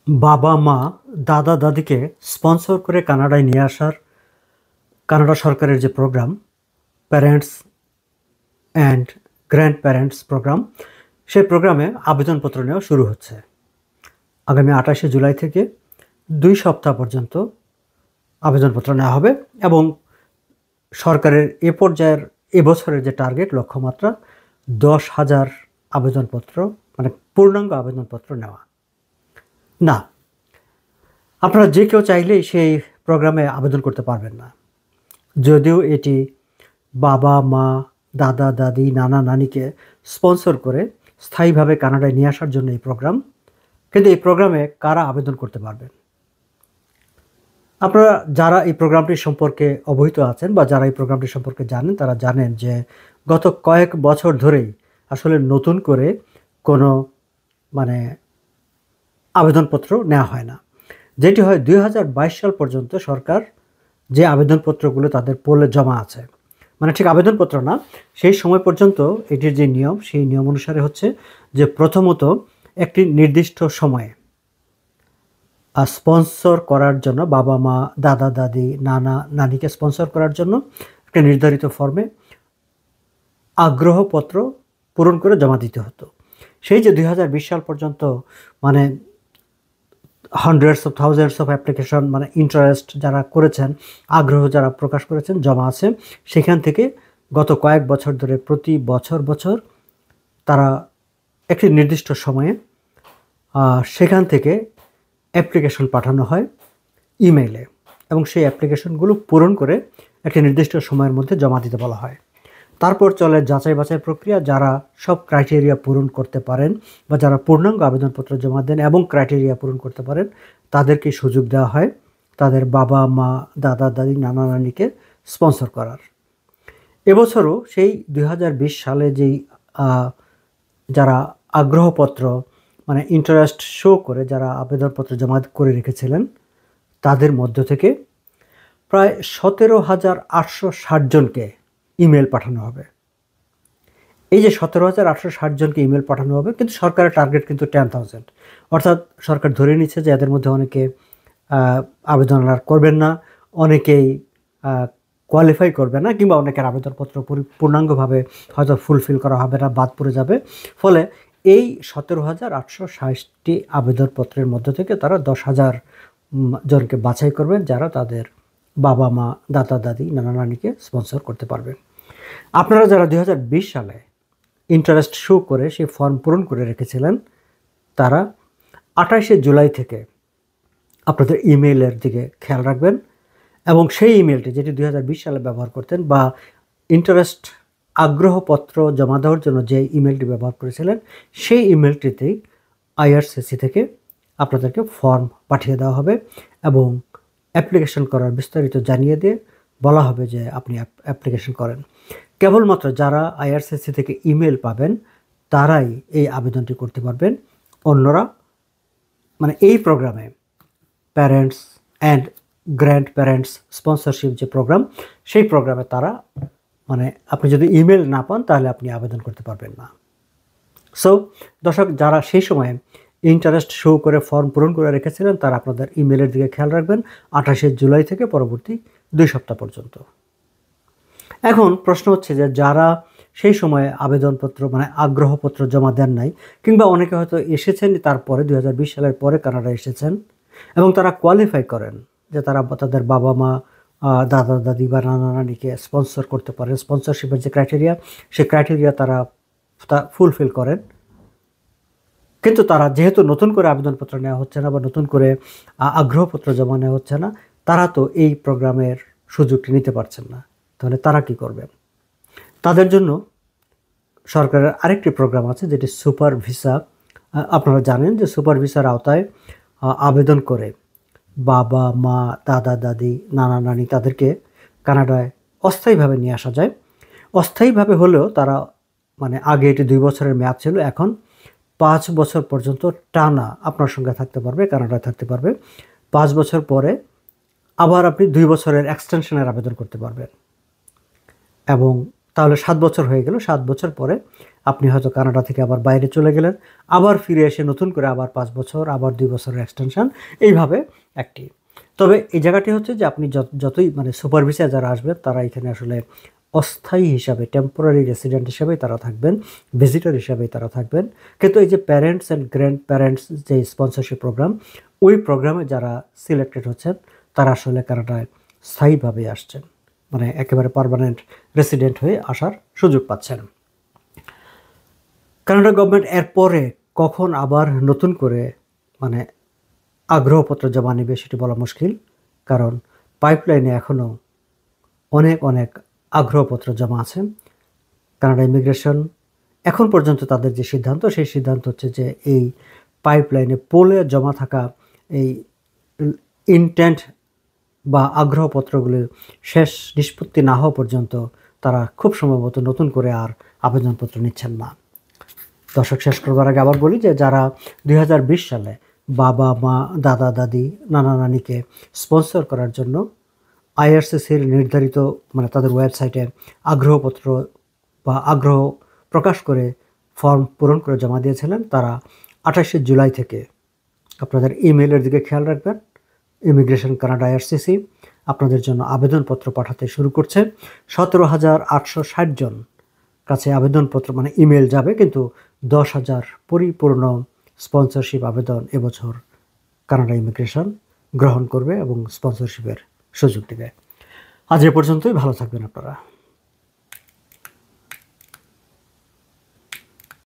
বাবা মা দাদা দাদিকে স্পন্সর করে কানাডায় নিয়ে আসার কানাডা সরকারের যে programme parents and grandparents programme, সেই প্রোগ্রামে আবেদনপত্র নেওয়া শুরু হচ্ছে আগামী 28শে জুলাই থেকে 2 সপ্তাহ পর্যন্ত আবেদনপত্র নেওয়া হবে। এবং সরকারের এ পর্যায়ের এবছরের যে টার্গেট লক্ষ্যমাত্রা 10,000 আবেদনপত্র, মানে পূর্ণাঙ্গ আবেদনপত্র নেওয়া। না, আপনারা যে কেউ চাইলেই সেই প্রোগ্রামে আবেদন করতে পারবেন না। যদিও এটি বাবা মা দাদা দাদি নানা নানিকে স্পন্সর করে স্থায়ীভাবে কানাডায় নিয়ে আসার জন্য এই প্রোগ্রাম, কিন্তু এই প্রোগ্রামে কারা আবেদন করতে পারবেন? আপনারা যারা এই প্রোগ্রামটি সম্পর্কে অবহিত আছেন বা যারা এই প্রোগ্রামটি সম্পর্কে জানেন, তারা জানেন যে গত কয়েক বছর ধরেই আসলে নতুন করে কোনো মানে আবেদনপত্র নেওয়া হয় না। যেটি হয় 2022 সাল পর্যন্ত সরকার যে আবেদনপত্রগুলো তাদের পোলে জমা আছে, মানে ঠিক আবেদনপত্র না, সেই সময় পর্যন্ত এটির যে নিয়ম, সেই নিয়ম অনুসারে হচ্ছে যে প্রথমত একটি নির্দিষ্ট সময়ে স্পন্সর করার জন্য বাবা মা দাদা দাদি নানা নানিকে স্পন্সর করার জন্য একটা নির্ধারিত ফর্মে আগ্রহপত্র পূরণ করে জমা দিতে হতো। সেই যে 2020 সাল পর্যন্ত মানে hundreds of thousands of application, মানে ইন্টারেস্ট যারা করেছেন, আগ্রহ যারা প্রকাশ করেছেন, জমা আছে, সেখান থেকে গত কয়েক বছর ধরে প্রতি বছর তারা একটি নির্দিষ্ট সময়ে সেখান থেকে অ্যাপ্লিকেশন পাঠানো হয় ইমেইলে, এবং সেই অ্যাপ্লিকেশনগুলো পূরণ করে একটি নির্দিষ্ট সময়ের মধ্যে জমা দিতে বলা হয়। তারপর চলে যাচাই বাছাই প্রক্রিয়া। যারা সব ক্রাইটেরিয়া পূরণ করতে পারেন বা যারা পূর্ণাঙ্গ আবেদনপত্র জমা দেন এবং ক্রাইটেরিয়া পূরণ করতে পারেন, তাদেরকে সুযোগ দেওয়া হয় তাদের বাবা মা দাদা দাদি নানা নানিকে স্পন্সর করার। এবছরও সেই 2020 সালে যেই যারা আগ্রহপত্র, মানে ইন্টারেস্ট শো করে যারা আবেদনপত্র জমা করে রেখেছিলেন, তাদের মধ্য থেকে প্রায় 17,860 জনকে ইমেল পাঠানো হবে। এই যে 17,860 জনকে ইমেল পাঠানো হবে, কিন্তু সরকারের টার্গেট কিন্তু 10,000, অর্থাৎ সরকার ধরে নিচ্ছে যে এদের মধ্যে অনেকে আবেদন আর করবেন না, অনেকেই কোয়ালিফাই করবে না, কিংবা অনেকের আবেদনপত্র পূর্ণাঙ্গভাবে হয়তো ফুলফিল করা হবে না, বাদ পড়ে যাবে। ফলে এই 17,860টি আবেদনপত্রের মধ্য থেকে তারা 10,000 জনকে বাছাই করবেন যারা তাদের বাবা মা দাদা দাদি নানা নানিকে স্পন্সর করতে পারবেন। আপনারা যারা 2020 সালে ইন্টারেস্ট শো করে সেই ফর্ম পূরণ করে রেখেছিলেন, তারা 28শে জুলাই থেকে আপনাদের ইমেইলের দিকে খেয়াল রাখবেন, এবং সেই ইমেলটি যেটি 2020 সালে ব্যবহার করতেন বা ইন্টারেস্ট আগ্রহপত্র জমা দেওয়ার জন্য যে ইমেলটি ব্যবহার করেছিলেন, সেই ইমেলটিতেই আইআরসিসি থেকে আপনাদেরকে ফর্ম পাঠিয়ে দেওয়া হবে এবং অ্যাপ্লিকেশন করার বিস্তারিত জানিয়ে দিয়ে বলা হবে যে আপনি অ্যাপ্লিকেশন করেন। কেবলমাত্র যারা আইআরসিসি থেকে ইমেল পাবেন তারাই এই আবেদনটি করতে পারবেন। অন্যরা, মানে এই প্রোগ্রামে parents and grand parents sponsorship যে প্রোগ্রাম, সেই প্রোগ্রামে তারা, মানে আপনি যদি ইমেল না পান তাহলে আপনি আবেদন করতে পারবেন না। সো দর্শক, যারা সেই সময়ে ইন্টারেস্ট শো করে ফর্ম পূরণ করে রেখেছিলেন, তারা আপনাদের ইমেলের দিকে খেয়াল রাখবেন 28শে জুলাই থেকে পরবর্তী 2 সপ্তাহ পর্যন্ত। এখন প্রশ্ন হচ্ছে যে যারা সেই সময়ে আবেদনপত্র, মানে আগ্রহপত্র জমা দেন নাই, কিংবা অনেকে হয়তো এসেছেন তারপরে 2020 সালের পরে কানাডা এসেছেন এবং তারা কোয়ালিফাই করেন যে তারা তাদের বাবা মা দাদা দাদি বা নানা নানিকে স্পন্সর করতে পারেন, স্পন্সরশিপের যে ক্রাইটেরিয়া, সেই ক্রাইটেরিয়া তারা ফুলফিল করেন, কিন্তু তারা যেহেতু নতুন করে আবেদনপত্র নেওয়া হচ্ছে না বা নতুন করে আগ্রহপত্র জমা নেওয়া হচ্ছে না, তারা তো এই প্রোগ্রামের সুযোগটি নিতে পারছেন না। তাহলে তারা কি করবেন? তাদের জন্য সরকারের আরেকটি প্রোগ্রাম আছে যেটি সুপার ভিসা। আপনারা জানেন যে সুপার ভিসার আওতায় আবেদন করে বাবা মা দাদা দাদি নানা নানি তাদেরকে কানাডায় অস্থায়ীভাবে নিয়ে আসা যায়। অস্থায়ীভাবে হলেও তারা, মানে আগে এটি 2 বছরের মেয়াদ ছিল, এখন 5 বছর পর্যন্ত টানা আপনার সঙ্গে থাকতে পারবে, কানাডায় থাকতে পারবে। 5 বছর পরে আবার আপনি 2 বছরের এক্সটেনশনের আবেদন করতে পারবেন, এবং তাহলে 7 বছর হয়ে গেল। 7 বছর পরে আপনি হয়তো কানাডা থেকে আবার বাইরে চলে গেলেন, আবার ফিরে এসে নতুন করে আবার 5 বছর, আবার 2 বছরের এক্সটেনশন, এইভাবে একটি। তবে এই জায়গাটি হচ্ছে যে আপনি যতই মানে সুপার ভিসায় যারা আসবেন তারা এখানে আসলে অস্থায়ী হিসাবে, টেম্পোরারি রেসিডেন্ট হিসাবেই তারা থাকবেন, ভিজিটর হিসাবেই তারা থাকবেন। কিন্তু এই যে প্যারেন্টস অ্যান্ড গ্র্যান্ড প্যারেন্টস যে স্পন্সরশিপ প্রোগ্রাম, ওই প্রোগ্রামে যারা সিলেক্টেড হচ্ছেন তারা আসলে কানাডায় স্থায়ীভাবে আসছেন, মানে একেবারে পার্মানেন্ট রেসিডেন্ট হয়ে আসার সুযোগ পাচ্ছেন। কানাডা গভর্নমেন্ট এরপরে কখন আবার নতুন করে মানে আগ্রহপত্র জমা নেবে সেটি বলা মুশকিল, কারণ পাইপলাইনে এখনও অনেক অনেক আগ্রহপত্র জমা আছে। কানাডা ইমিগ্রেশন এখন পর্যন্ত তাদের যে সিদ্ধান্ত, সেই সিদ্ধান্ত হচ্ছে যে এই পাইপলাইনে পোলে জমা থাকা এই ইনটেন্ট বা আগ্রহপত্রগুলি শেষ নিষ্পত্তি না হওয়া পর্যন্ত তারা খুব সম্ভবত নতুন করে আর আবেদনপত্র নিচ্ছেন না। দর্শক, শেষ করবার আগে আবার বলি যে যারা 2020 সালে বাবা মা, দাদা দাদি, নানা নানিকে স্পন্সর করার জন্য আইআরসিসির নির্ধারিত মানে তাদের ওয়েবসাইটে আগ্রহপত্র বা আগ্রহ প্রকাশ করে ফর্ম পূরণ করে জমা দিয়েছিলেন, তারা 28শে জুলাই থেকে আপনাদের ইমেইলের দিকে খেয়াল রাখবেন। ইমিগ্রেশন কানাডা আইআরসিসি আপনাদের জন্য আবেদনপত্র পাঠাতে শুরু করছে। 17,860 জন কাছে আবেদনপত্র মানে ইমেল যাবে, কিন্তু 10,000 পরিপূর্ণ স্পন্সরশিপ আবেদন এবছর কানাডা ইমিগ্রেশন গ্রহণ করবে এবং স্পন্সরশিপের সুযোগ দেবে। আজ এ পর্যন্তই, ভালো থাকবেন আপনারা।